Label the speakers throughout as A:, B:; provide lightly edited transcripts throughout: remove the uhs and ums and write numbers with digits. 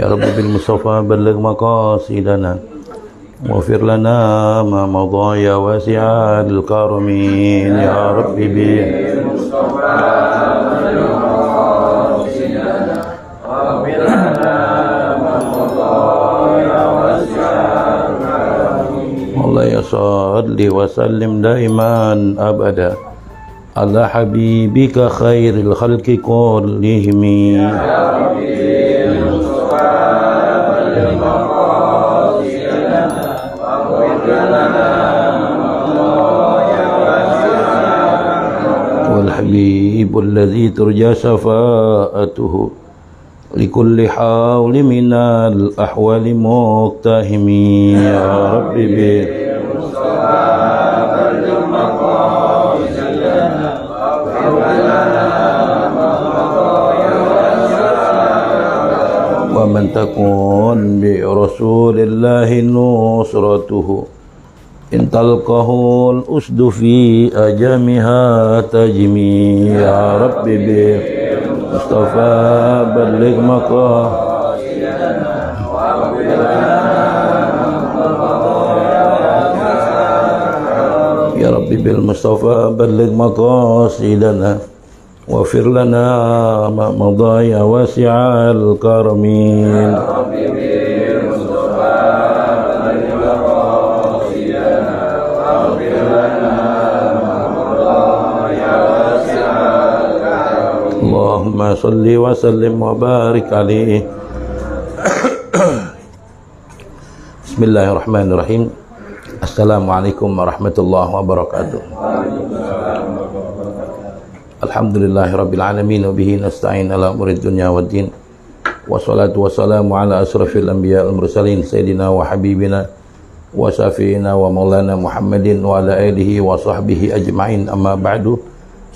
A: يا رب بالمصطفى بلغ مقاصدنا واغفر لنا ما مضى يا واسع الكرم يا رب بالمصطفى بلغ مقاصدنا واغفر لنا ما مضى يا واسع الكرم مولاي صل وسلم دائما أبدا على حبيبك خير الخلق كلهم يا ربي بالمصطفى بلغ مقاصدنا واغفر لنا ما مضى يا واسع الكرم والحبيب الذي ترجى شفاعته لكل حول من الأحوال مقتهم يا ربي بالمصطفى بلغ مقاصدنا ومن تكون برسول الله نصرته إن تلقه الأسد في أجامها تجمي يا رب بالمصطفى بلغ مقاصدنا يا رب بالمصطفى بلغ مقاصدنا واغفر لنا ما مضى يا واسع الكرم يا رب بالمصطفى بلغ مقاصدنا واغفر لنا ما مضى يا واسع الكرم اللهم صل وسلم وبارك عليه بسم الله الرحمن الرحيم Assalamualaikum warahmatullahi wabarakatuh. Alhamdulillahirabbil alamin wa bihi nasta'in ala umurid dunya waddin. Wassalatu wassalamu ala asrafil anbiya wal mursalin sayyidina wa habibina wa syafi'ina wa maulana Muhammadin wa ala alihi wa sahbihi ajma'in amma ba'du.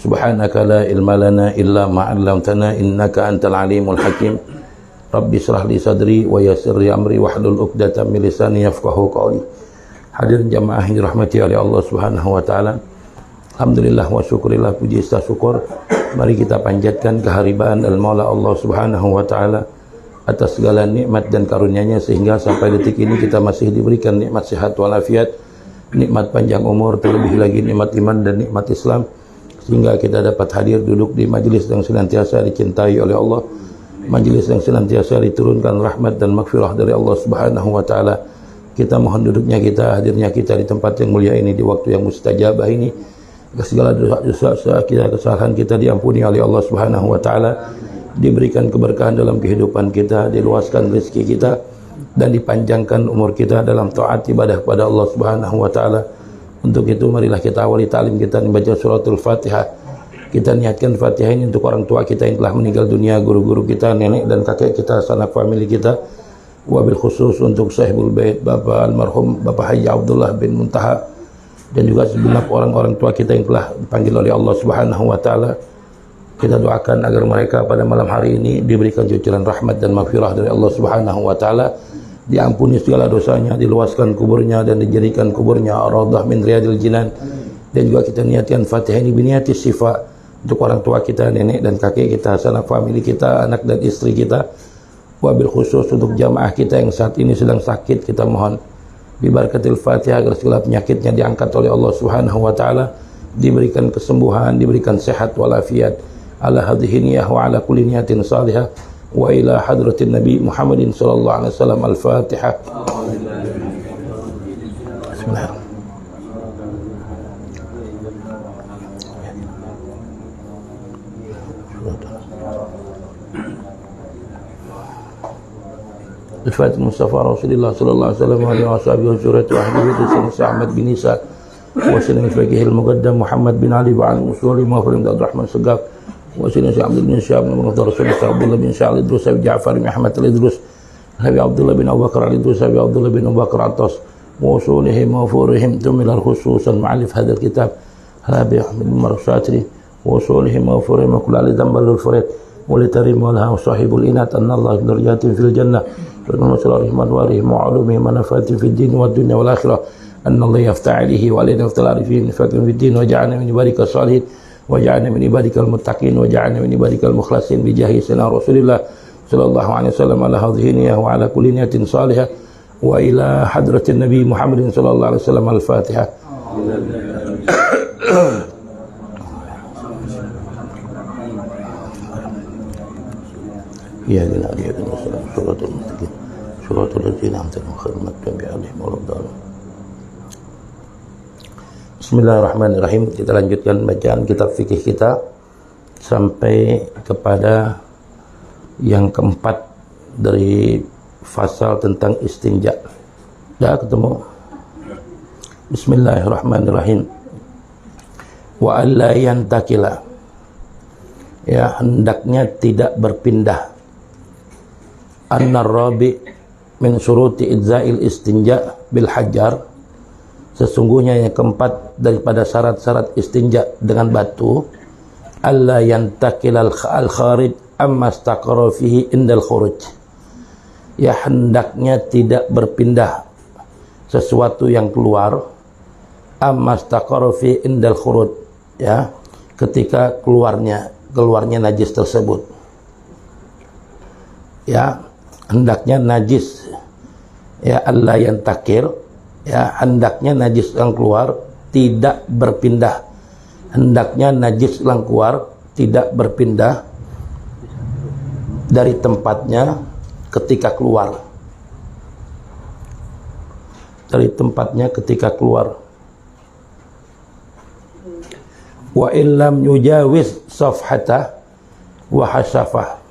A: Subhanaka la ilma lana illa ma 'allamtana innaka antal alimul hakim. Rabbi shrah li sadri wa yassir li amri wahlul 'uqdatam min lisani yafqahu qawli. Hadirin jamaah yang dirahmati oleh Allah Subhanahu wa taala. Alhamdulillah wa syukurillah, puji serta syukur mari kita panjatkan kehariban al-Maula Allah Subhanahu wa taala atas segala nikmat dan karunia-Nya sehingga sampai detik ini kita masih diberikan nikmat sehat walafiat, nikmat panjang umur, terlebih lagi nikmat iman dan nikmat Islam sehingga kita dapat hadir duduk di majelis yang senantiasa dicintai oleh Allah, majelis yang senantiasa diturunkan rahmat dan maghfirah dari Allah Subhanahu wa taala. Kita mohon duduknya kita, hadirnya kita di tempat yang mulia ini, di waktu yang mustajabah ini. Segala dosa-dosa kita, kesalahan kita diampuni oleh Allah Subhanahu wa taala, diberikan keberkahan dalam kehidupan kita, diluaskan rezeki kita dan dipanjangkan umur kita dalam taat ibadah kepada Allah Subhanahu wa taala. Untuk itu marilah kita awali ta'lim kita membaca suratul Fatihah. Kita niatkan Fatihah ini untuk orang tua kita yang telah meninggal dunia, guru-guru kita, nenek dan kakek kita, sanak famili kita. Wabil khusus untuk Sahibul Bait Bapak almarhum Bapak Haji Abdullah bin Muntaha dan juga segenap orang-orang tua kita yang telah dipanggil oleh Allah Subhanahu wa taala. Kita doakan agar mereka pada malam hari ini diberikan cucuran rahmat dan maghfirah dari Allah Subhanahu wa taala, diampuni segala dosanya, diluaskan kuburnya dan dijadikan kuburnya raudhah min riyadil jinan. Dan juga kita niatkan Fatihah ini biniatis syifa untuk orang tua kita, nenek dan kakek kita, sanak famili kita, anak dan istri kita. Wabil khusus untuk jamaah kita yang saat ini sedang sakit, kita mohon bibarakatil Fatihah agar segala penyakitnya diangkat oleh Allah Subhanahu wa taala, diberikan kesembuhan, diberikan sehat walafiat ala hadhihi niyah wa ala kulli niyatin salihah wa ila hadratin Nabi Muhammadin sallallahu alaihi wasallam. Al-Fatihah. Bismillah. Al-Fatihah Mustafa Rasulullah sallallahu alaihi wasallam wa alihi washabihi hujurati wa ahli baiti Ahmad bin Isa wa sayyidina al-faqih al-muqaddam Muhammad bin Ali wa al usuli mafhum Abdurrahman Segaf wa sayyidina Abdul bin Syahab bin Rasulullah Abdullah bin Syahab Idrus bin Ja'far bin Ahmad al-Idrus Habib Abdullah bin Abu Bakar al-Idrus Habib Abdullah bin Abu Bakar Atas wa usulihim wa furihim tumilal khususan ma'alif hadal kitab Habib Ahmad bin Marsatri wa usulihim wa furihim kulli al-dambal al-furid ولترم ولها صاحب الإنات أن الله درجات في الجنة ونصر الرحمن ورحمه وعلومه منافات في الدين والدنيا والآخرة أن الله يفتح عليه وعلينا يفتح العارفين فكن في الدين وجعلنا من عبادك الصالحين وجعلنا من عبادك المتقين وجعلنا من عبادك المخلصين بجاه سيدنا رسول الله sallallahu alaihi wasallam ala hadhihi niyyah wa ala kulli niyatin salihah wa ila hadratin nabi Muhammadin sallallahu alaihi wasallam al-Fatihah. Ya dina ya dina suratul mustaqim suratul ladzina an'amta alaihim waladdallin. Bismillahirrahmanirrahim. Kita lanjutkan bacaan kitab fikih kita sampai kepada yang keempat dari fasal tentang istinja. Dah ketemu? Bismillahirrahmanirrahim. Wa alla yantakila, ya, hendaknya tidak berpindah. Annar rabi min syuruti idza'il istinja bil hajar, sesungguhnya yang keempat daripada syarat-syarat istinja dengan batu, alla yantakila al-kharij amma istaqara fihi indal khuruj, ya, hendaknya tidak berpindah sesuatu yang keluar amma istaqara fihi indal khuruj, ya, ketika keluarnya najis tersebut, ya, hendaknya najis, ya, alla yantakil, ya, hendaknya najis yang keluar tidak berpindah, hendaknya najis yang keluar tidak berpindah dari tempatnya ketika keluar, dari tempatnya ketika keluar. Wa illam yujawiz safhata wa hasafah,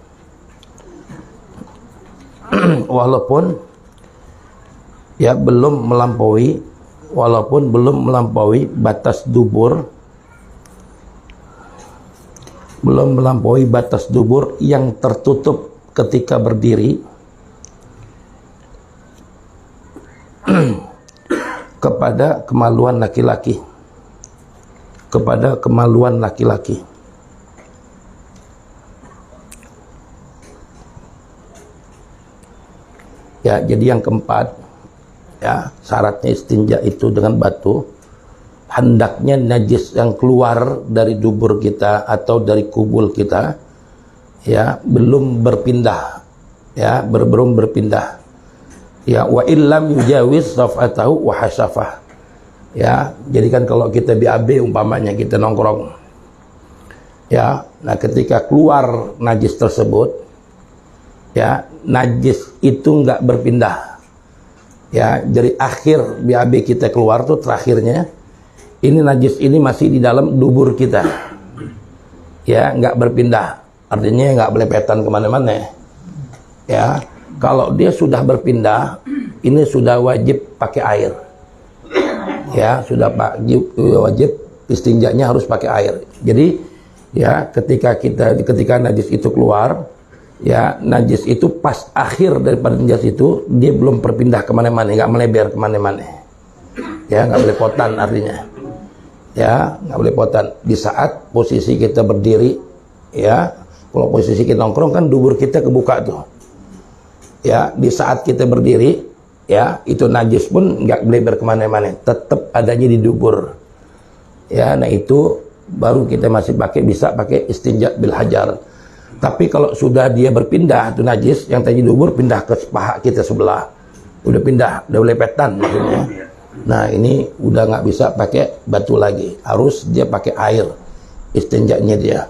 A: walaupun belum melampaui batas dubur, yang tertutup ketika berdiri kepada kemaluan laki-laki, ya. Jadi yang keempat, ya, syaratnya istinja itu dengan batu, hendaknya najis yang keluar dari dubur kita atau dari kubul kita, ya, belum berpindah, ya, belum berpindah, ya. Wa illam yujawiz safatahu wa hasafah, ya. Jadi kan kalau kita BAB umpamanya kita nongkrong, ya, nah ketika keluar najis tersebut, ya, najis itu nggak berpindah, ya. Dari akhir BAB kita keluar tuh terakhirnya, ini najis ini masih di dalam dubur kita, ya, nggak berpindah, artinya nggak belepetan kemana-mana, ya. Kalau dia sudah berpindah, ini sudah wajib pakai air, ya, sudah wajib istinjanya harus pakai air. Jadi, ya, ketika najis itu keluar, ya, najis itu pas akhir daripada najis itu dia belum berpindah kemana-mana, nggak melebar kemana-mana, ya, nggak belepotan artinya, ya, nggak belepotan. Di saat posisi kita berdiri, ya, kalau posisi kita nongkrong kan dubur kita kebuka tuh, ya. Di saat kita berdiri, ya, itu najis pun nggak melebar kemana-mana, tetap adanya di dubur, ya. Nah itu baru kita masih bisa pakai istinja bil hajar. Tapi kalau sudah dia berpindah itu najis yang tadi dubur pindah ke paha kita sebelah, udah pindah, udah lepetan maksudnya. Nah ini udah nggak bisa pakai batu lagi, harus dia pakai air istinjanya dia,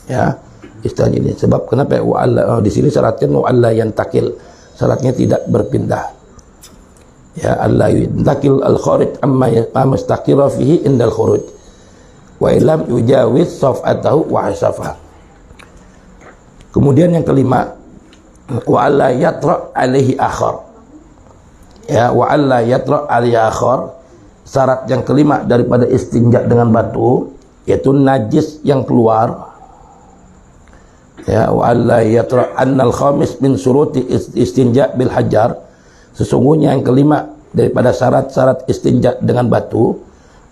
A: ya, istinjanya. Sebab kenapa? Di sini syaratnya wa alla yantakil, syaratnya tidak berpindah, ya. Alla yantakil al kharij amma mustaqira fihi indal khuruj wa illam yujawiz safatahu wa hasafah. Kemudian yang kelima, wa alla yatra alaihi akhar, ya, wa alla yatra alaihi akhar, syarat yang kelima daripada istinja dengan batu yaitu najis yang keluar, ya. Wa alla yatra annal khamis min syuruti istinja bil hajar, sesungguhnya yang kelima daripada syarat-syarat istinja dengan batu,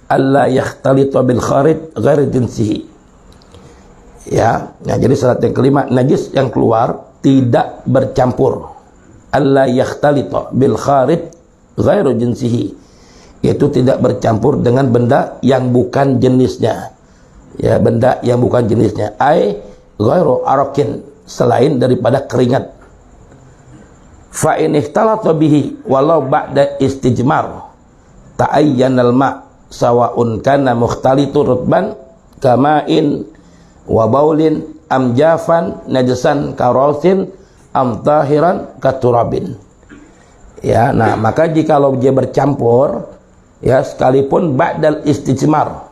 A: alla yakhtalita bil kharij ghairi jinsihi, ya. Nah, jadi syarat yang kelima, najis yang keluar tidak bercampur, alla yakhtalita bil kharij ghairu jinsihi, yaitu tidak bercampur dengan benda yang bukan jenisnya, ya, benda yang bukan jenisnya. Ai ghairu arakin selain daripada keringat. Fa in ihtalata bihi walau ba'da istijmar ta'ayyanal ma' sawa'un kana mukhtalitu rutban kama'in wa baulin am jafan najasan karosin am tahiran katurabin. Ya, nah maka jikalau dia bercampur, ya sekalipun ba'dal istijmar,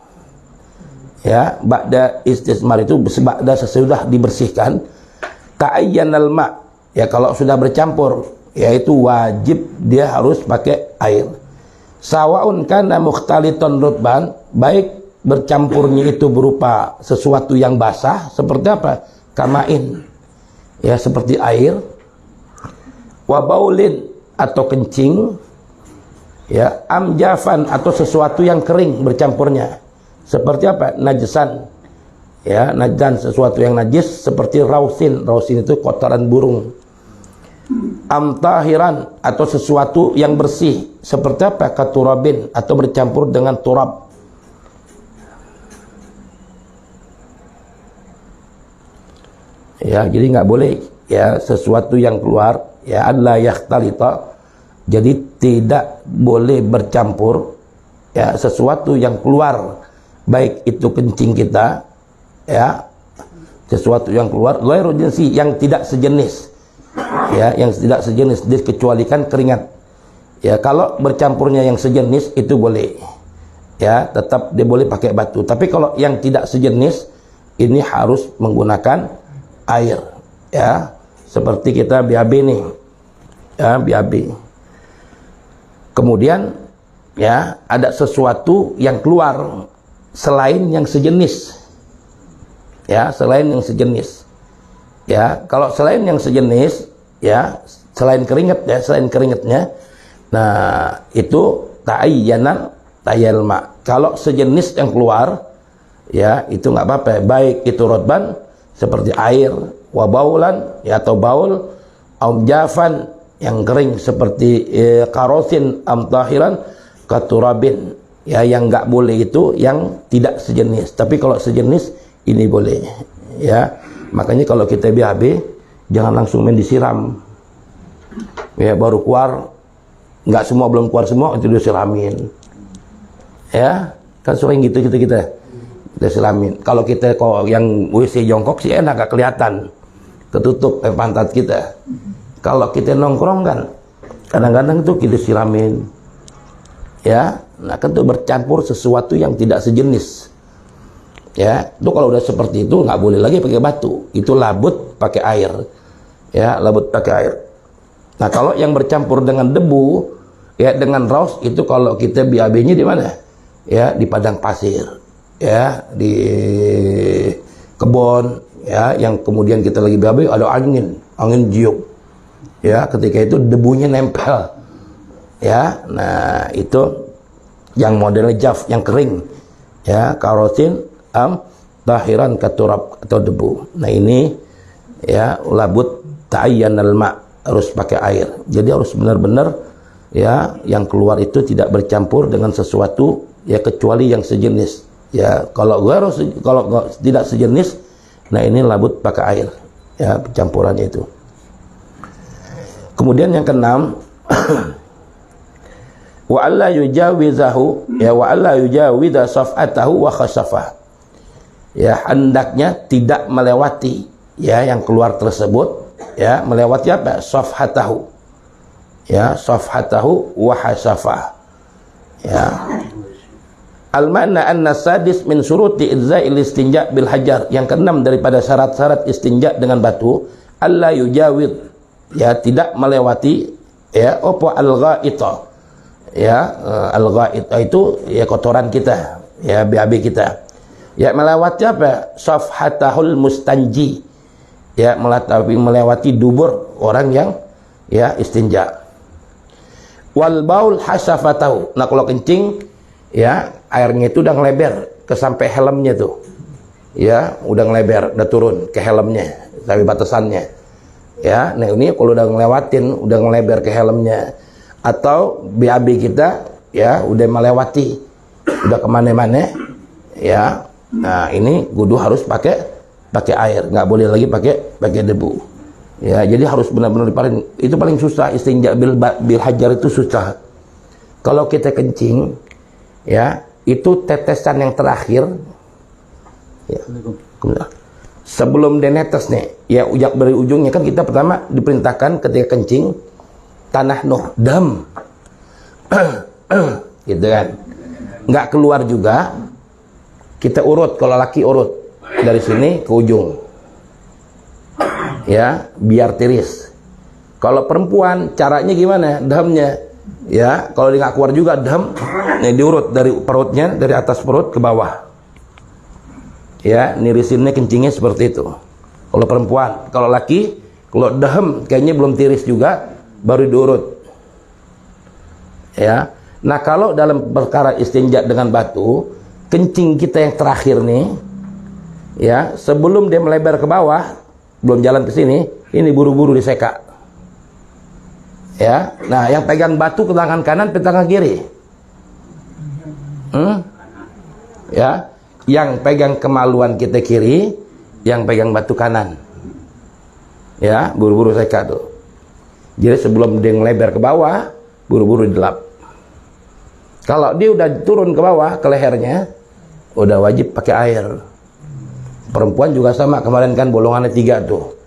A: ya ba'da istijmar itu ba'da sesudah dibersihkan, ta'ayyanal ma', ya kalau sudah bercampur, yaitu wajib dia harus pakai air. Sawaun kana mukhtaliton rutban, baik bercampurnya itu berupa sesuatu yang basah seperti apa? Kamain, ya seperti air, wabaulin atau kencing, ya amjafan atau sesuatu yang kering bercampurnya seperti apa? Najasan, ya najan sesuatu yang najis seperti rausin. Rausin itu kotoran burung. Amtahiran atau sesuatu yang bersih seperti apa? Katurabin atau bercampur dengan turab. Ya, jadi nggak boleh ya sesuatu yang keluar, ya alla yakhtalita, jadi tidak boleh bercampur ya sesuatu yang keluar, baik itu kencing kita, ya sesuatu yang keluar ghairu jinsi, yang tidak sejenis, ya yang tidak sejenis, dikecualikan keringat. Ya kalau bercampurnya yang sejenis itu boleh, ya tetap dia boleh pakai batu. Tapi kalau yang tidak sejenis ini harus menggunakan air, ya seperti kita BAB nih, ya BAB. Kemudian ya ada sesuatu yang keluar selain yang sejenis, ya selain yang sejenis, ya kalau selain yang sejenis, ya selain keringat, ya selain keringatnya, nah itu ta'ayyanan tayalma. Kalau sejenis yang keluar, ya itu nggak apa-apa, baik itu rotban seperti air, wabaulan ya atau baul, amjafan yang kering seperti karosin, amtahiran katurabin, ya yang nggak boleh itu yang tidak sejenis. Tapi kalau sejenis ini boleh, ya makanya kalau kita BAB jangan langsung main disiram, ya baru keluar, nggak semua, belum keluar semua itu disiramin, ya kan sering gitu kita disiramin. Kalau kita kok yang WC jongkok sih enak, gak kelihatan, ketutup pantat kita. Kalau kita nongkrong kan kadang-kadang tuh kita siramin, ya nah kan tuh bercampur sesuatu yang tidak sejenis, ya itu kalau udah seperti itu nggak boleh lagi pakai batu, itu labut pakai air, ya labut pakai air. Nah kalau yang bercampur dengan debu, ya dengan raus, itu kalau kita BAB-nya di mana? Ya di padang pasir, ya di kebun, ya yang kemudian kita lagi BAB ada angin jiuk, ya ketika itu debunya nempel, ya nah itu yang modelnya jaf, yang kering, ya karosin am tahiran katurab atau debu. Nah ini ya labut ta'ayyanal ma', harus pakai air. Jadi harus benar-benar ya yang keluar itu tidak bercampur dengan sesuatu, ya kecuali yang sejenis. Ya kalau tidak sejenis, nah ini labut pakai air, ya campurannya itu. Kemudian yang keenam, wa alla yujawizahu, ya wa alla yujawiza saf'atahu wa khasafah, ya hendaknya tidak melewati ya yang keluar tersebut, ya melewati apa? Safhatahu, ya safhatahu wa hasafah, ya al-makna anna sadis min syuruti idza'il istinja bil hajar, yang keenam daripada syarat-syarat istinja dengan batu, alla yujawid, ya tidak melewati ya apa al-gha'ita, ya al-gha'ita itu ya kotoran kita, ya BAB kita, ya melewati apa? Safhatahul mustanji, ya melewati dubur orang yang ya istinja. Wal baul hasafatahu, nah kalau kencing ya airnya itu udah ngeleber ke sampai helmnya tuh, ya udah ngeleber, udah turun ke helmnya sampai batasannya, ya nah ini kalau udah ngelewatin, udah ngeleber ke helmnya, atau BAB kita ya udah melewati, udah kemana-mana, ya nah ini kudu harus pakai pakai air, nggak boleh lagi pakai debu. Ya, jadi harus benar-benar dipaling. Itu paling susah, istinja bil hajar itu susah. Kalau kita kencing, ya, itu tetesan yang terakhir. Ya. Sebelum dia netes nih, ya dari ujungnya kan kita pertama diperintahkan ketika kencing tanah noh dam, gitu kan. Nggak keluar juga, kita urut. Kalau laki urut dari sini ke ujung, ya, biar tiris. Kalau perempuan caranya gimana? Damnya, ya, kalau dia nggak keluar juga dam, nih diurut dari perutnya, dari atas perut ke bawah. Ya, nirisinnya kencingnya seperti itu. Kalau perempuan, kalau laki, kalau dam kayaknya belum tiris juga, baru diurut. Ya, nah kalau dalam perkara istinja dengan batu, kencing kita yang terakhir nih, ya, sebelum dia melebar ke bawah, belum jalan ke sini, ini buru-buru diseka. Ya, nah yang pegang batu ke tangan kanan, ke tangan kiri. Ya, yang pegang kemaluan kita kiri, yang pegang batu kanan. Ya, buru-buru seka tuh. Jadi sebelum dia ngelebar ke bawah, buru-buru dilap. Kalau dia udah turun ke bawah, ke lehernya, udah wajib pakai air. Perempuan juga sama, kemarin kan bolongannya 3 tuh.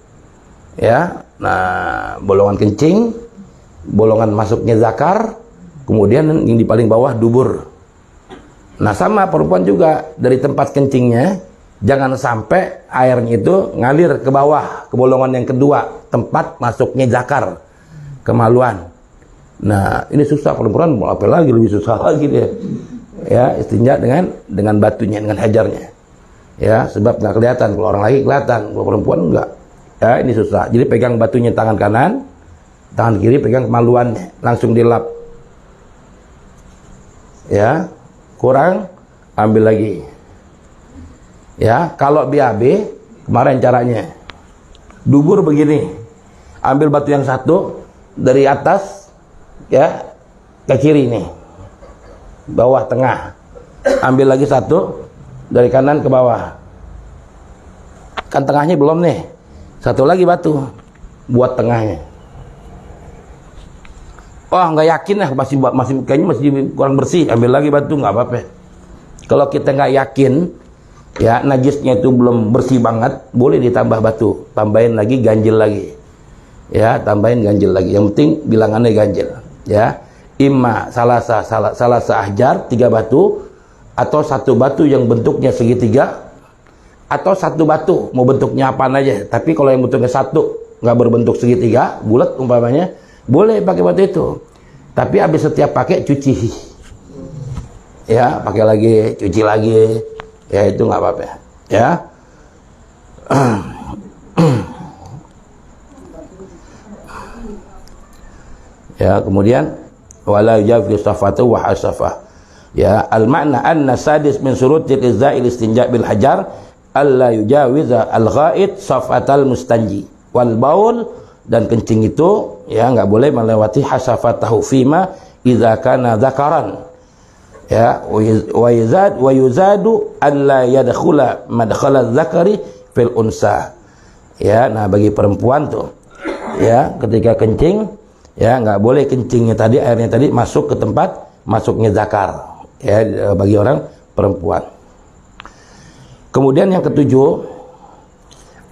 A: Ya, nah bolongan kencing, bolongan masuknya zakar, kemudian yang di paling bawah dubur. Nah sama perempuan juga, dari tempat kencingnya jangan sampai airnya itu ngalir ke bawah, ke bolongan yang kedua, tempat masuknya zakar, kemaluan. Nah ini susah perempuan, mau apa lagi, lebih susah lagi dia. Ya, istinja dengan batunya, dengan hajarnya. Ya, sebab nggak kelihatan. Kalau orang lagi kelihatan, kalau perempuan enggak. Ya, ini susah. Jadi pegang batunya tangan kanan, tangan kiri pegang kemaluannya, langsung dilap. Ya, kurang, ambil lagi. Ya, kalau BAB kemarin caranya dubur begini, ambil batu yang satu dari atas, ya, ke kiri nih, bawah tengah, ambil lagi satu dari kanan ke bawah. Kan tengahnya belum nih, satu lagi batu buat tengahnya. Oh nggak yakin lah, masih kayaknya masih kurang bersih, ambil lagi batu, nggak apa-apa. Kalau kita nggak yakin, ya, najisnya itu belum bersih banget, boleh ditambah batu, tambahin lagi, ganjil lagi. Ya, tambahin ganjil lagi. Yang penting bilangannya ganjil. Ya, imma salasa ahjar, 3 batu, atau 1 batu yang bentuknya segitiga, atau 1 batu mau bentuknya apaan aja. Tapi kalau yang bentuknya 1 nggak berbentuk segitiga, bulat umpamanya, boleh pakai batu itu. Tapi habis setiap pakai cuci. Ya, pakai lagi, cuci lagi. Ya, itu nggak apa-apa. Ya. Ya, kemudian wala yujawiz safatu wa hasafah. Ya, al-makna anna sadis min syurutil izza'il istinja' bil hajar alla yujawiza al-ghaid safatal mustanji wal baul, dan kencing itu ya nggak boleh melewati hasafatahu fima idza kana dzakaran. Ya, wa yuzadu alla yadkhula madkhala dzakari fil unsa. Ya, nah bagi perempuan tuh, ya, ketika kencing, ya nggak boleh kencingnya tadi, airnya tadi masuk ke tempat masuknya zakar. Ya, bagi orang perempuan. Kemudian yang ketujuh,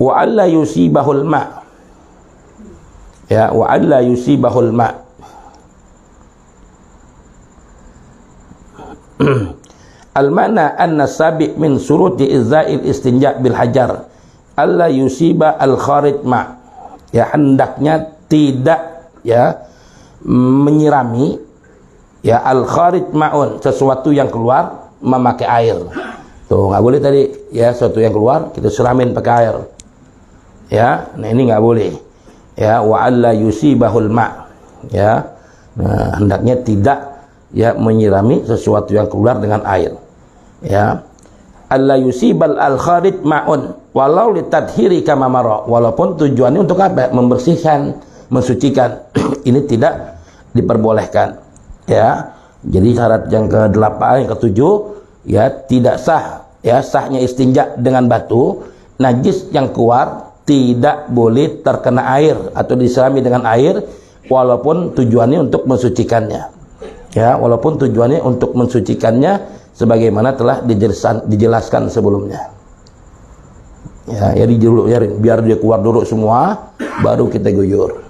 A: wa alla yusibahul ma. Ya, wa alla yusibahul ma. Al-makna anna sabi' min suruti izza'il istinja' bil hajar alla yusiba al-kharij ma. Ya, hendaknya tidak, ya, menyirami, ya, al-kharij ma'un, sesuatu yang keluar memakai air. Tuh, nggak boleh tadi, ya, sesuatu yang keluar kita siramin pakai air. Ya, nah ini nggak boleh. Ya, wa alla yusibahul ma. Ya, nah, hendaknya tidak, ya, menyirami sesuatu yang keluar dengan air. Ya, alla yusibal al-kharij ma'un walau litadhiri kama mara, walaupun tujuannya untuk apa? Membersihkan, mensucikan. Ini tidak diperbolehkan. Ya, jadi syarat yang ke-8, yang ke-7, ya, tidak sah. Ya, sahnya istinja dengan batu najis yang keluar tidak boleh terkena air atau disirami dengan air, walaupun tujuannya untuk mensucikannya. Ya, walaupun tujuannya untuk mensucikannya sebagaimana telah dijelaskan sebelumnya. Ya, jadi biar dia keluar dulu semua, baru kita guyur.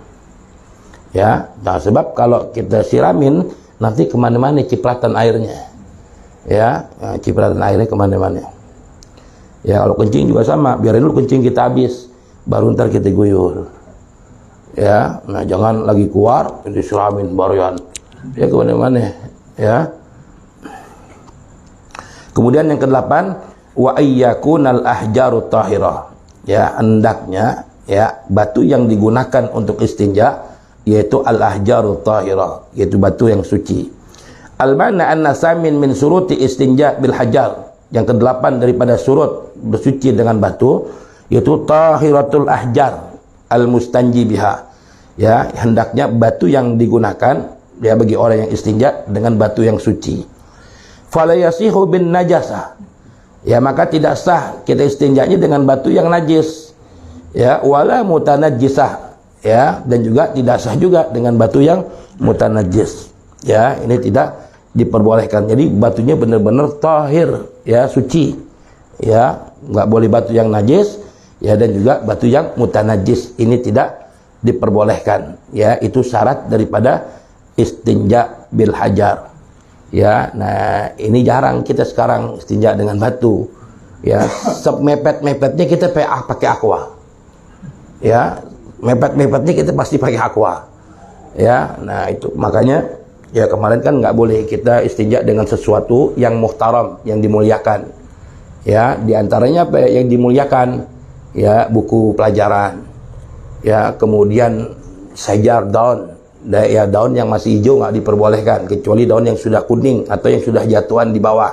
A: Ya, nah sebab kalau kita siramin nanti kemana-mana cipratan airnya. Ya, cipratan airnya kemana-mana. Ya, kalau kencing juga sama, biarin dulu kencing kita habis, baru ntar kita guyur. Ya, nah jangan lagi keluar disiramin baruan. Ya kemana-mana. Ya. Kemudian yang ke-8, wa ayyakunal ahjaru tahirah. Ya, hendaknya ya batu yang digunakan untuk istinja yaitu al-ahjaru tahirah, yaitu batu yang suci. Al-mana anna samin min suruti istinja bil hajar. Yang ke-8 daripada surut bersuci dengan batu yaitu tahiratul ahjar al-mustanji biha. Ya, hendaknya batu yang digunakan ya bagi orang yang istinja dengan batu yang suci. Fala yasihu bin najasah. Ya, maka tidak sah kita istinjanya dengan batu yang najis. Ya, wala mutanajjisah. Ya, dan juga tidak sah juga dengan batu yang mutanajjis. Ya, ini tidak diperbolehkan. Jadi batunya benar-benar tahir, ya, suci. Ya, nggak boleh batu yang najis, ya, dan juga batu yang mutanajjis. Ini tidak diperbolehkan. Ya, itu syarat daripada istinja bil hajar. Ya, nah ini jarang kita sekarang istinja dengan batu. Ya, semepet-mepetnya kita pakai aqua. Ya, mepet-mepetnya kita pasti pakai aqua. Ya, nah itu makanya ya kemarin kan nggak boleh kita istinja dengan sesuatu yang muhtaram, yang dimuliakan. Ya, diantaranya apa yang dimuliakan? Ya, buku pelajaran. Ya, kemudian sajar daun. Ya, daun yang masih hijau nggak diperbolehkan, kecuali daun yang sudah kuning atau yang sudah jatuhan di bawah.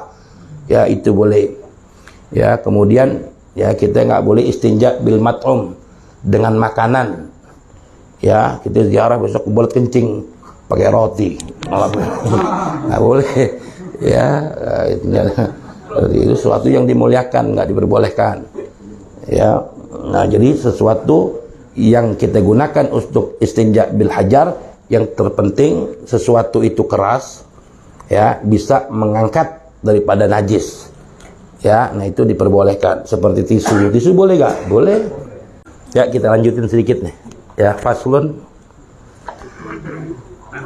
A: Ya, itu boleh. Ya, kemudian ya kita nggak boleh istinja bil mat'um, dengan makanan. Ya, kita ziarah besok boleh kencing pakai roti. Nggak boleh. Ya, itu sesuatu yang dimuliakan, nggak diperbolehkan. Ya, nah jadi sesuatu yang kita gunakan untuk istinja bil hajar, yang terpenting sesuatu itu keras, ya, bisa mengangkat daripada najis. Ya, nah itu diperbolehkan. Seperti tisu. Tisu boleh gak? Boleh. Ya, kita lanjutin sedikit nih. Ya, faslun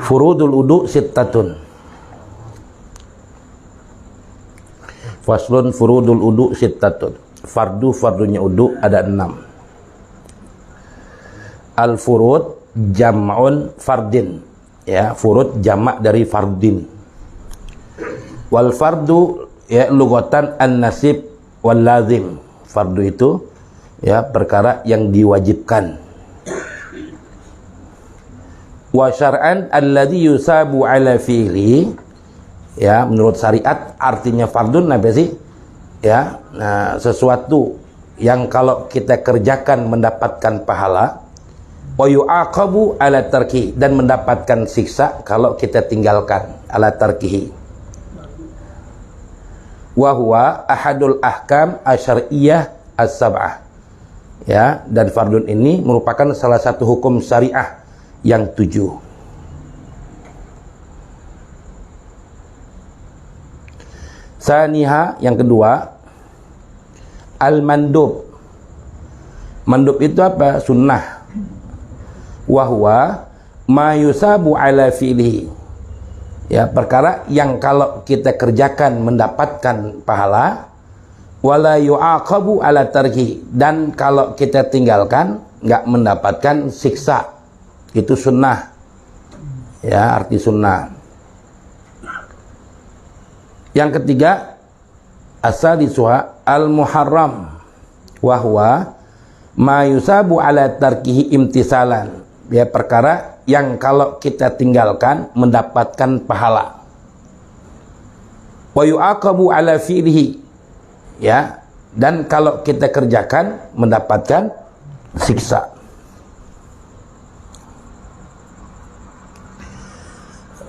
A: furudul wudu sittatun. Faslun furudul wudu sittatun. Fardunya wudu ada 6. Al-furud jam'un fardin. Ya, furud jamak dari fardin. Wal fardu ya lugatan an-nasib wal lazim. Fardu itu ya perkara yang diwajibkan. Wa syar'an alladhi yusabu ala fi'li. Ya, menurut syariat artinya fardun apa sih? Ya, nah, sesuatu yang kalau kita kerjakan mendapatkan pahala. Wa yu'aqabu ala tarki, dan mendapatkan siksa kalau kita tinggalkan ala tarkihi. Wa huwa ahadul ahkam asyariyah as-sab'ah. Ya, dan fardun ini merupakan salah satu hukum syariah yang 7. Saniha, yang kedua, al-mandub. Mandub itu apa? Sunnah. Wahwa ma yusabu ala fi'lihi. Ya, perkara yang kalau kita kerjakan mendapatkan pahala. Wala yu'aqabu ala tarki, dan kalau kita tinggalkan nggak mendapatkan siksa. Itu sunnah. Ya, arti sunnah. Yang ketiga, as-sadisuha al-muharram. Wahwa ma yusabu ala tarkihi imtisalan. Ya, perkara yang kalau kita tinggalkan mendapatkan pahala. Wa yu'aqabu ala fi'lihi. Ya, dan kalau kita kerjakan mendapatkan siksa.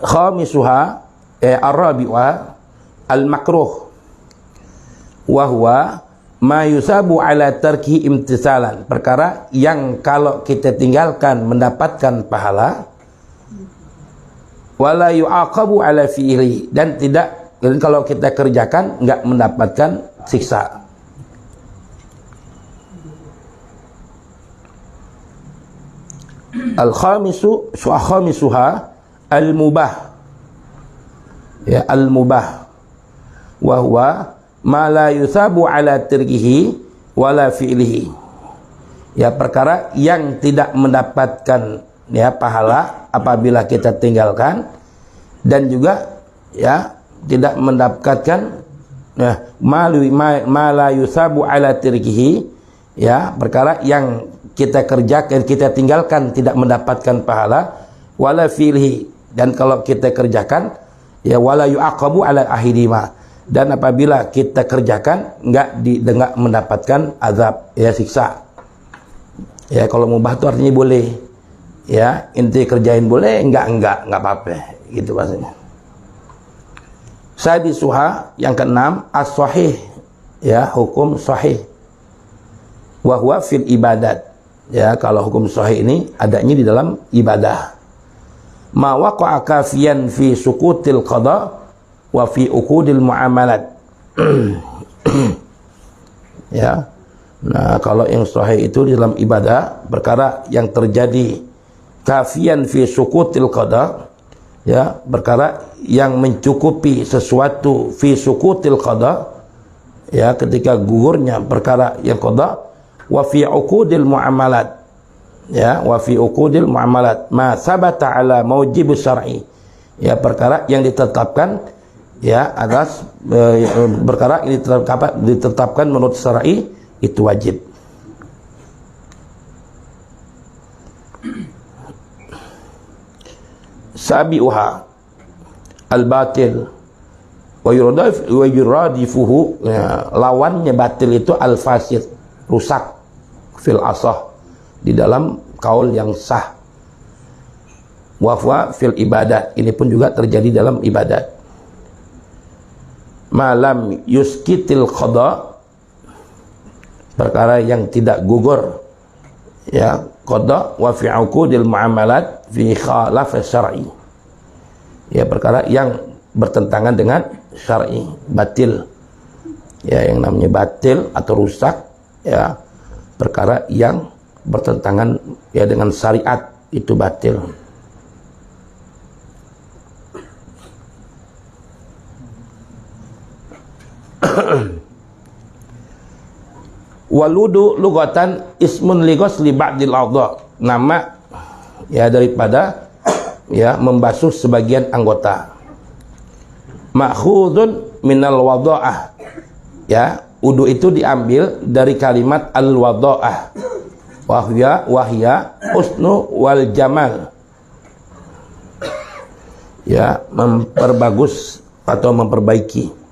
A: Khamisuha ar-rabi'ah al-makruh. Wa huwa ma yusabu ala tarki imtisalan, perkara yang kalau kita tinggalkan mendapatkan pahala, wala yu'aqabu ala fi'li, dan kalau kita kerjakan enggak mendapatkan siksa. Khamisuha al-mubah, ya, al-mubah wa huwa ma la yusabu ala tarkihi wala fi'lihi, ya, perkara yang tidak mendapatkan, ya, pahala apabila kita tinggalkan, dan juga, ya, tidak mendapatkan, ya, ma la yusabu ala tarkihi, ya, perkara yang kita kerjakan, kita tinggalkan tidak mendapatkan pahala, wala fi'lihi, dan kalau kita kerjakan, ya, wala yu'aqabu ala ahidima, dan apabila kita kerjakan enggak mendapatkan azab, ya, siksa. Ya, kalau mubah itu artinya boleh, ya, inti kerjain boleh, enggak apa-apa, gitu maksudnya. Sadisuha, yang keenam, as-sahih, ya, hukum sahih, wa huwa fil ibadat, ya, kalau hukum sahih ini adanya di dalam ibadah. Ma waqa'a kafiyan fi sukutil qada wa fi uqudil muamalat. Ya. Nah, kalau yang sahih itu di dalam ibadah, perkara yang terjadi kafiyan fi sukutil qada, ya, perkara yang mencukupi sesuatu fi sukutil qada, ya, ketika gugurnya perkara yang qada, wa fi uqudil muamalat, ya, wa fi uqudil muamalat ma sabata ala maujibus syar'i, ya, perkara yang ditetapkan, ya, atas perkara ini ditetapkan menurut syar'i itu wajib. Sabi'uha al-batil wa yuradifuhu, ya, lawannya batil itu al-fasid, rusak, fil asah, di dalam kaul yang sah. Wa huwa fil ibadat, ini pun juga terjadi dalam ibadat. Malam yuskitil qada, perkara yang tidak gugur, ya, qada, wa fi uqudil muamalat fi khalaf syar'i, ya, perkara yang bertentangan dengan syar'i, batil, ya, yang namanya batil atau rusak, ya, perkara yang bertentangan, ya, dengan syariat, itu batil. Waludu lugatan ismun li ghusli ba'dil a'dha, nama, ya, daripada, ya, membasuh sebagian anggota. Ma'khudun minal wadha'ah, ya, wudu itu diambil dari kalimat al-wadha'ah, wahya husnu wal jamal, ya, memperbagus atau memperbaiki.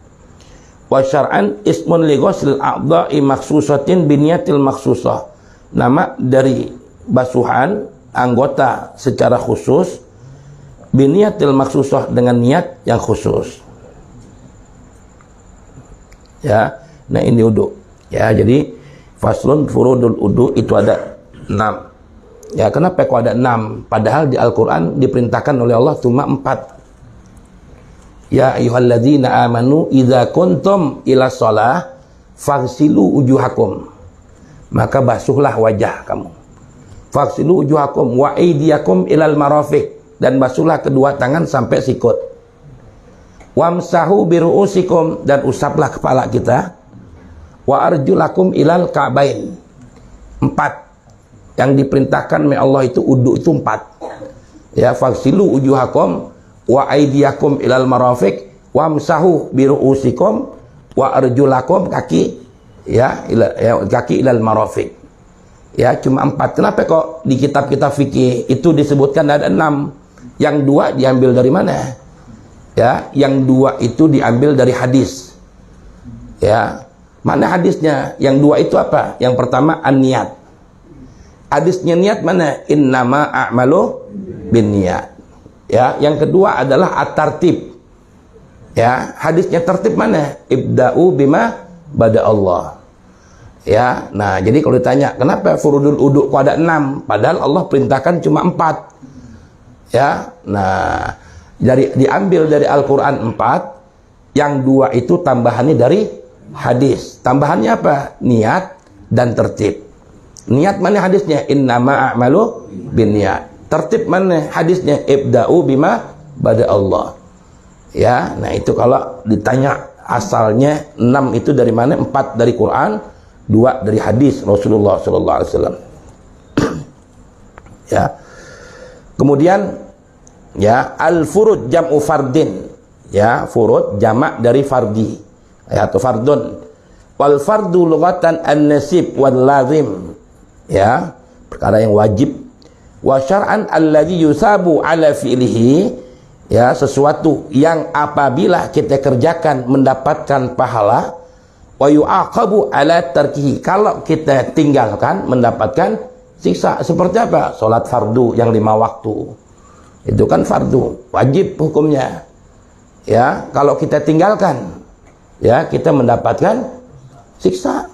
A: Wa syar'an ismun li ghuslil a'dha'i makhsusatin biniyatil makhsusah, nama dari basuhan anggota secara khusus, biniyatil makhsusah, dengan niat yang khusus, ya. Nah, ini wudu, ya, jadi faslun furudul wudu itu ada 6, ya. Kenapa kok ada 6 padahal di Al-Quran diperintahkan oleh Allah cuma 4. Ya ayyuhalladzina amanu idza kuntum ila shalah faghsilu wujuhakum, maka basuhlah wajah kamu. Faghsilu wujuhakum wa aydiyakum ilal marafiq, dan basuhlah kedua tangan sampai sikut. Wamsahu biru'usikum, dan usaplah kepala kita. Wa arjulakum ilal ka'bain. 4 yang diperintahkan oleh Allah itu wudu itu 4. Ya, faghsilu wujuhakum wa aydiyakum ilal marafiq wamsahu biru'usikum wa arjulakum, kaki, ya, kaki ilal marafiq. Ya, cuma 4. Kenapa kok di kitab-kitab fikih itu disebutkan ada 6? Yang 2 diambil dari mana? Ya, yang 2 itu diambil dari hadis. Ya, mana hadisnya? Yang 2 itu apa? Yang pertama an-niyat. Hadisnya niat mana? Innama a'malu binniyat. Ya, yang kedua adalah at-tartib. Ya, hadisnya tertib mana? Ibda'u bima bada Allah. Ya, nah jadi kalau ditanya kenapa furudul uduk kok ada 6 padahal Allah perintahkan cuma 4. Ya, nah diambil dari Al-Quran 4, yang 2 itu tambahannya dari hadis. Tambahannya apa? Niat dan tertib. Niat mana hadisnya? Innama a'malu binniyat. Tertib mana hadisnya? Ibda'u bima bada Allah. Ya, nah itu kalau ditanya asalnya 6 itu dari mana? 4 dari Quran, 2 dari hadis Rasulullah sallallahu alaihi wasallam. Ya. Kemudian ya, al-furud jam'u fardin. Ya, furud jamak dari fardi. Ya, atau fardun. Wal fardu lughatan an-nasib wal lazim. Ya, perkara yang wajib. Wa syar'an alladhi yusabu ala fi'lihi. Ya, sesuatu yang apabila kita kerjakan mendapatkan pahala. Wa yu'aqabu ala tarkihi. Kalau kita tinggalkan mendapatkan siksa. Seperti apa? Salat fardu yang 5 waktu. Itu kan fardu, wajib hukumnya. Ya, kalau kita tinggalkan, ya kita mendapatkan siksa.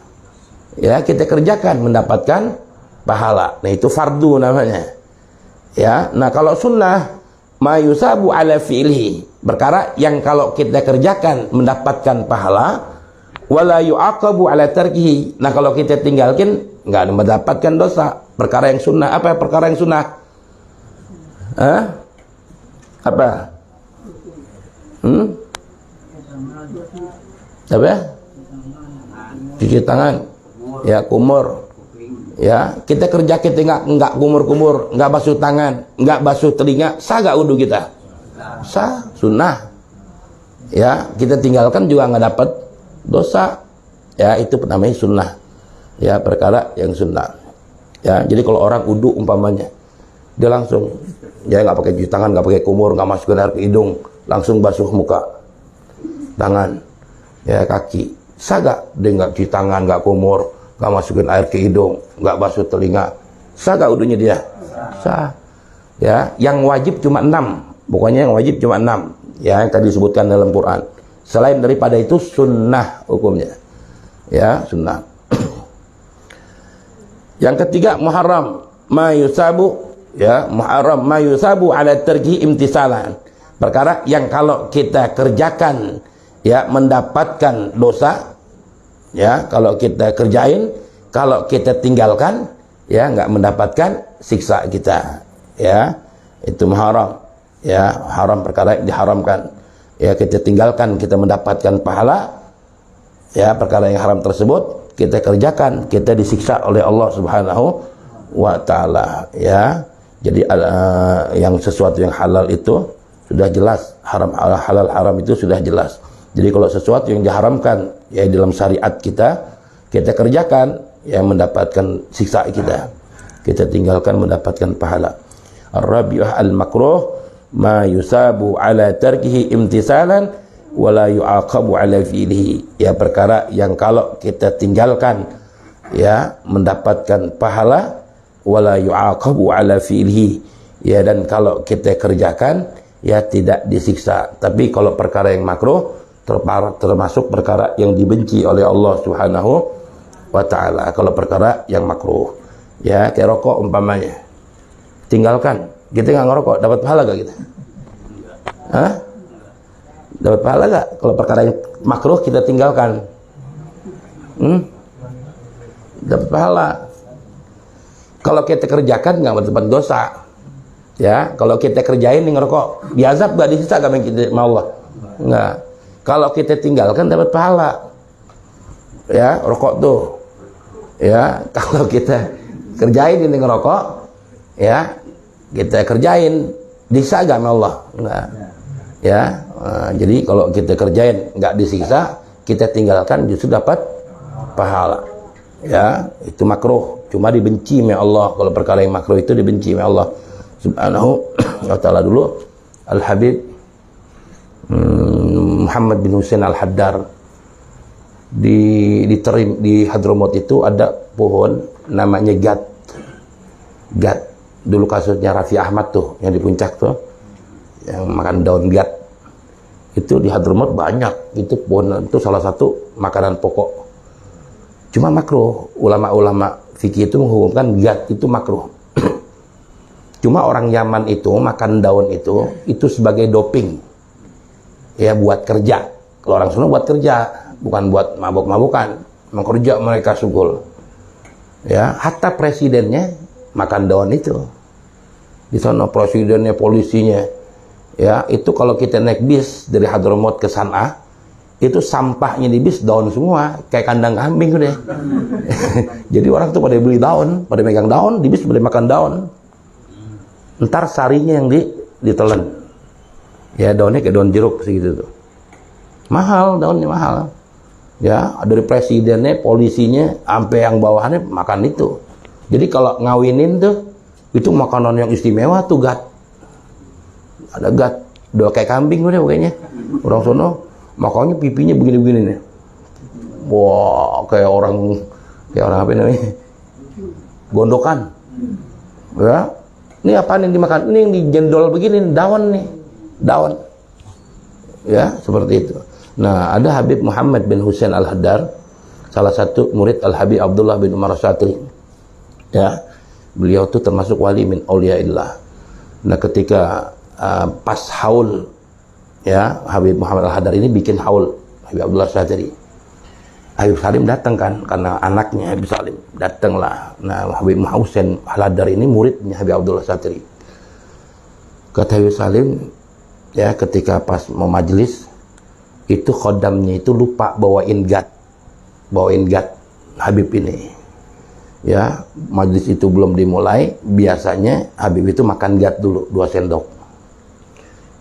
A: Ya, kita kerjakan mendapatkan pahala. Nah, itu fardu namanya. Ya, nah kalau sunnah ma yusabu ala fi'li, perkara yang kalau kita kerjakan mendapatkan pahala, wala yu'aqabu ala tarkihi. Nah, kalau kita tinggalkan enggak mendapatkan dosa. Perkara yang sunnah, apa perkara yang sunnah? Hah? Apa? Apa? Cuci tangan. Ya, kumur. Ya, kita kerja kita enggak kumur-kumur, enggak basuh tangan, enggak basuh telinga, sah enggak wudu kita? Sah, sunnah. Ya, kita tinggalkan juga enggak dapat dosa. Ya, itu namanya sunnah. Ya, perkara yang sunnah. Ya, jadi kalau orang wudu umpamanya, dia langsung, dia nggak pakai cuci tangan, nggak pakai kumur, nggak masukin air ke hidung, langsung basuh muka, tangan, ya kaki. Sah nggak? Dia nggak cuci tangan, nggak kumur, nggak masukin air ke hidung, nggak basuh telinga. Sah nggak wudunya dia? Sah. Ya, yang wajib cuma 6. Pokoknya yang wajib cuma 6. Ya, yang tadi disebutkan dalam Quran. Selain daripada itu sunnah hukumnya. Ya, sunnah. Yang ketiga muharram ma yusabu, ya, muharram ma yusabu ala tarki imtisalan. Perkara yang kalau kita kerjakan ya mendapatkan dosa. Ya, kalau kita kerjain, kalau kita tinggalkan ya enggak mendapatkan siksa kita. Ya, itu muharram. Ya, haram, perkara yang diharamkan. Ya, kita tinggalkan, kita mendapatkan pahala. Ya, perkara yang haram tersebut kita kerjakan, kita disiksa oleh Allah Subhanahu wa taala. Ya, jadi yang sesuatu yang halal itu sudah jelas, halal haram itu sudah jelas. Jadi kalau sesuatu yang diharamkan ya dalam syariat kita kerjakan ya mendapatkan siksa kita. Kita tinggalkan mendapatkan pahala. Ar-rabi'ah al-makruh ma yusabu ala tarkihi imtisalan wala yu'aqabu ala fi'lihi. Ya, perkara yang kalau kita tinggalkan ya mendapatkan pahala, wala yu'aqabu ala fi'lihi. Ya, dan kalau kita kerjakan ya tidak disiksa. Tapi kalau perkara yang makruh termasuk perkara yang dibenci oleh Allah Subhanahu wa taala. Kalau perkara yang makruh, ya kayak rokok umpamanya, tinggalkan, kita nggak ngerokok, dapat pahala gak kita? Hah? Dapat pahala gak? Kalau perkara yang makruh kita tinggalkan, dapat pahala. Kalau kita kerjakan nggak bertempat dosa. Ya, kalau kita kerjain nih ngerokok, diazab gak, disisa gak sama Allah? Enggak. Kalau kita tinggalkan dapat pahala. Ya, rokok tuh. Ya, kalau kita kerjain ini ngerokok, ya, kita kerjain, disisa gak sama Allah? Enggak. Ya, jadi kalau kita kerjain nggak disiksa, kita tinggalkan justru dapat pahala. Ya, itu makruh, cuma dibenci oleh Allah. Kalau perkara yang makruh itu dibenci oleh Allah Subhanahu wa taala. Dulu Al-Habib Muhammad bin Husain Al-Haddar di Hadramaut itu ada pohon namanya gat. Dulu kasusnya Raffi Ahmad tuh yang di puncak tuh yang makan daun gat. Itu di Hadramaut banyak. Itu pohon itu salah satu makanan pokok. Cuma makruh. Ulama-ulama fikih itu menghukumkan gat itu makruh. Cuma orang Yaman itu makan daun itu sebagai doping. Ya, buat kerja. Kalau orang Sunda buat kerja, bukan buat mabuk-mabukan. Memang kerja mereka sugul. Ya, hatta presidennya makan daun itu. Di sana presidennya, polisinya. Ya, itu kalau kita naik bis dari Hadramaut ke San'a, itu sampahnya di bis daun semua, kayak kandang kambing udah. Jadi orang tuh pada beli daun, pada megang daun, di bis pada makan daun. Ntar sarinya yang ditelan. Ya, daunnya kayak daun jeruk segitu tuh. Mahal, daunnya mahal. Ya, dari presidennya, polisinya, sampai yang bawahannya makan itu. Jadi kalau ngawinin tuh, itu makanan yang istimewa tuh gat. Ada gat, udah kayak kambing udah pokoknya. Orang sono makanya pipinya begini-begini nih. Wah, kayak orang apa namanya? Gondokan. Ya. Ini apaan yang dimakan? Ini yang dijendol begini, daun nih. Daun. Ya, seperti itu. Nah, ada Habib Muhammad bin Husain Al-Haddar, salah satu murid Al-Habib Abdullah bin Umar Syatri. Ya. Beliau itu termasuk wali min auliyaillah. Nah, ketika pas haul, ya, Habib Muhammad Al-Haddar ini bikin haul, Habib Abdullah Syatri. Habib Salim datang kan, karena anaknya Habib Salim datanglah. Nah, Habib Muhammad Husain Al-Haddar ini muridnya Habib Abdullah Syatri. Kata Habib Salim, ya, ketika pas mau majelis, itu khodamnya itu lupa bawain gat Habib ini. Ya, majelis itu belum dimulai, biasanya Habib itu makan gat dulu 2 sendok.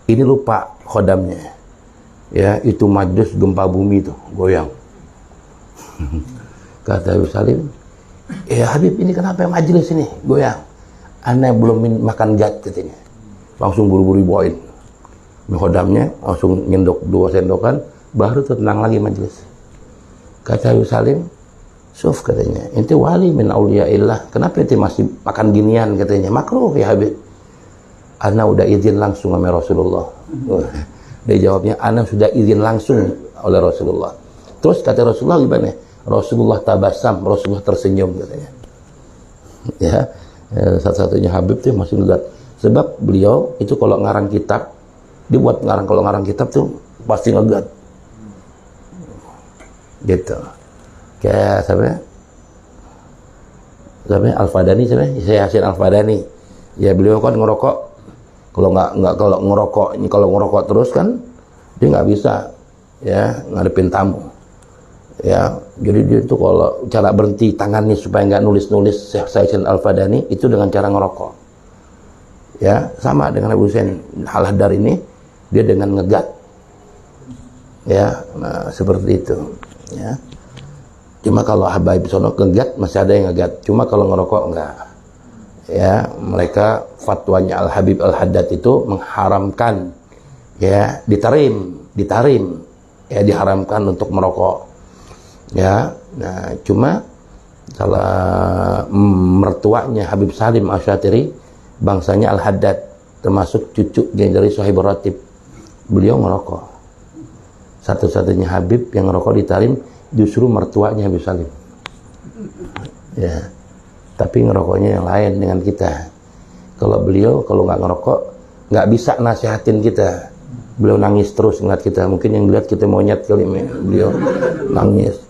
A: Ini lupa khodamnya. Ya, itu majelis gempa bumi tuh, goyang. Kata Habib Salim, ya Habib, ini kenapa majelis ini goyang? Ana belum makan gat katanya. Langsung buru-buru bawain. Khodamnya langsung nyendok 2 sendokan, baru tenang lagi majelis. Kata Habib Salim, Suf katanya, ente wali min auliyaillah, kenapa ente masih makan ginian katanya? Makruh ya Habib. Ana udah izin langsung sama Rasulullah. Dia jawabnya, ana sudah izin langsung oleh Rasulullah. Terus kata Rasulullah gimana? Rasulullah tabasam, Rasulullah tersenyum katanya. Ya, satu-satunya Habib tuh masih ngeliat. Sebab beliau itu kalau ngarang kitab, kalau ngarang kitab tuh pasti ngegat. Gitu. Kayak siapa Al-Fadani, saya Yasin Al-Fadani. Ya, beliau kan ngerokok. Kalau ngerokok terus kan dia nggak bisa, ya, ngadepin tamu. Ya, jadi dia itu kalau cara berhenti tangannya supaya nggak nulis-nulis saya Yasin Al-Fadani itu dengan cara ngerokok. Ya, sama dengan Abu Husain Al-Haddar ini, dia dengan ngegat. Ya, nah, seperti itu. Ya. Cuma kalau Habib sono ngegat masih ada yang ngegat. Cuma kalau ngerokok enggak. Ya, mereka fatwanya Al-Habib Al-Haddad itu mengharamkan, ya, ditarim, ya, diharamkan untuk merokok. Ya, nah, cuma salah mertuanya Habib Salim Asy-Syatiri, bangsanya Al-Haddad, termasuk cucu dari Sahibul Ratib. Beliau ngerokok. Satu-satunya Habib yang ngerokok ditarim justru mertuanya Habib Salim. Ya, tapi ngerokoknya yang lain dengan kita. Kalau beliau kalau nggak ngerokok nggak bisa nasihatin kita. Beliau nangis terus ngeliat kita. Mungkin yang lihat kita monyet kali, beliau nangis.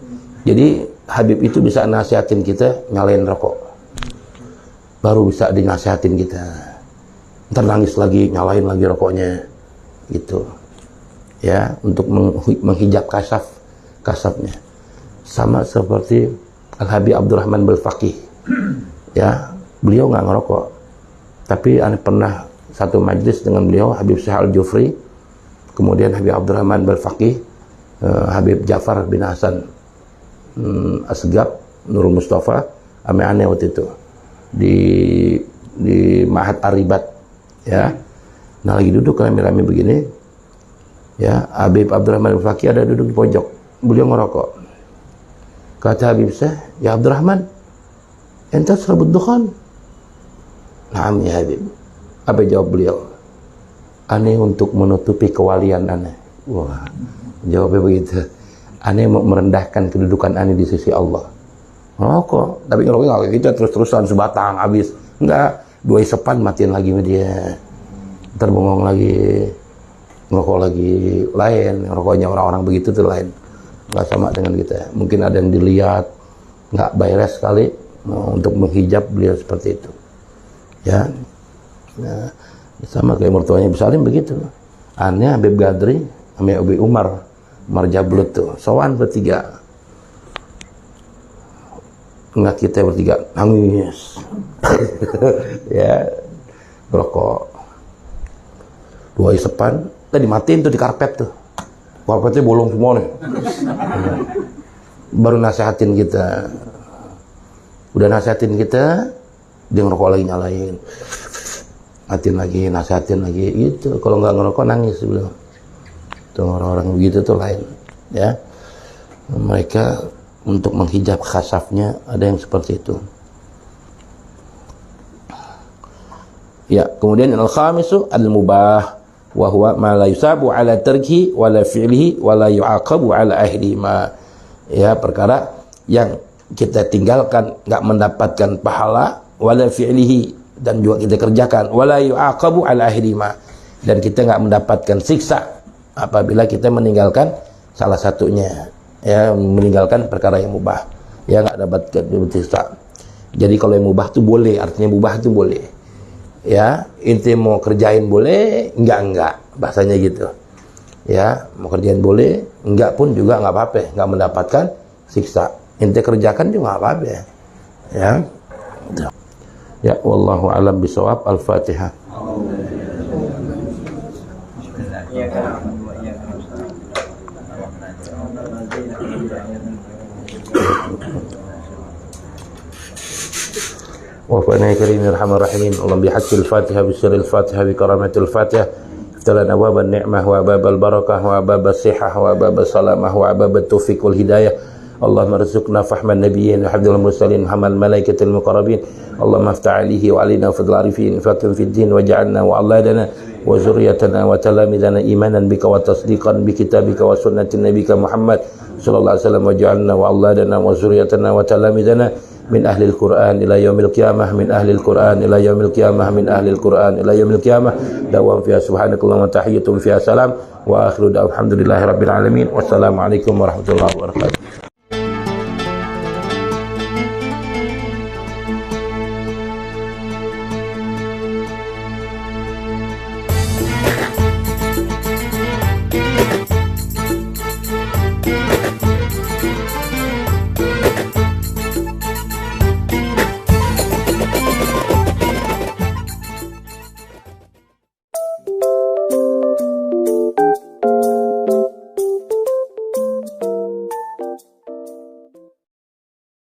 A: Jadi Habib itu bisa nasihatin kita nyalain rokok, baru bisa dinasihatin kita. Ntar nangis lagi, nyalain lagi rokoknya, gitu. Ya, untuk menghijab kasafnya. Sama seperti Al-Habib Abdurrahman Al-Faqih. Ya, beliau nggak ngerokok. Tapi aneh pernah satu majlis dengan beliau, Habib Syekh Al-Jufri, kemudian Habib Abdurrahman Al-Faqih, Habib Ja'far bin Hasan Asgab, Nurul Mustafa, aneh waktu itu di Mahat Aribat. Ya, nah lagi duduk rame-rame begini. Ya, Habib Abdurrahman Al-Faqih ada duduk di pojok, beliau ngerokok. Kata Habib Syekh, ya Abdurrahman, ente serabut dukhan? Naam ya Habib. Apa jawab beliau? Aneh untuk menutupi kewalian aneh. Wah, jawabnya begitu. Aneh mau merendahkan kedudukan aneh di sisi Allah. Ngerokok, tapi ngerokoknya nggak kayak gitu terus-terusan sebatang habis. Enggak, 2 isepan matiin lagi sama dia. Ntar bengong lagi, ngerokok lagi lain. Ngerokoknya orang-orang begitu tuh lain. Nggak sama dengan kita. Mungkin ada yang dilihat nggak beres sekali untuk menghijab beliau seperti itu. Ya, nah, sama kayak mertuanya Ibu Salim begitu. Aneh Habib Gadri sama Abi Umar Jablut tuh, sowan bertiga. Enggak, kita bertiga nangis. Ya, rokok 2 isepan, tadi matiin tuh di karpet tuh. Karpetnya bolong semua nih. Baru nasehatin kita. Udah nasehatin kita, dia ngerokok lagi nyalain. Matiin lagi, nasehatin lagi gitu. Kalau nggak ngerokok nangis bilang. Tuh orang-orang begitu tuh lain, ya. Mereka untuk menghijab khasafnya ada yang seperti itu. Ya, kemudian al-khamisu al-mubah wa huwa ma la yusabu ala tarkihi wa la fi'lihi wa la yu'aqabu ala ahli ma. Ya, perkara yang kita tinggalkan enggak mendapatkan pahala wala fi'lihi, dan juga kita kerjakan wala yu'aqabu ala ahli ma, dan kita enggak mendapatkan siksa apabila kita meninggalkan salah satunya. Ya, meninggalkan perkara yang mubah, ya nggak dapat siksa. Jadi kalau yang mubah tuh boleh, artinya mubah tuh boleh. Ya, inti mau kerjain boleh, enggak, bahasanya gitu. Ya, mau kerjain boleh, enggak pun juga nggak apa-apa, nggak mendapatkan siksa. Inti kerjakan juga nggak apa-apa. Ya, ya, wallahu alam bisawab. Al-Fatihah. وفقنا يا كريم يا ارحم الراحمين. اللهم بحق الفاتحه بسر الفاتحه بكرامه الفاتحه افتح لنا ابواب النعمه وابواب البركه وابواب الصحه وابواب السلامه وابواب التوفيق والهدايه. اللهم ارزقنا فهم النبيين وحفظ المرسلين وحمل الملائكه المقربين. اللهم افتح عليه وعلينا وفضل العارفين فاكن في الدين واجعلنا واولادنا وذريتنا وتلاميذنا ايمانا بك وتصديقا بكتابك وسنه نبيك محمد صلى الله عليه وسلم. واجعلنا واولادنا وذريتنا وتلاميذنا من أهل القرآن إلى يوم القيامة، من أهل القرآن إلى يوم القيامة، من أهل القرآن إلى يوم القيامة. دوام فيها سبحانك اللهم وتحية فيها سلام وآخر دعوانا الحمد لله رب العالمين والسلام عليكم ورحمة الله وبركاته.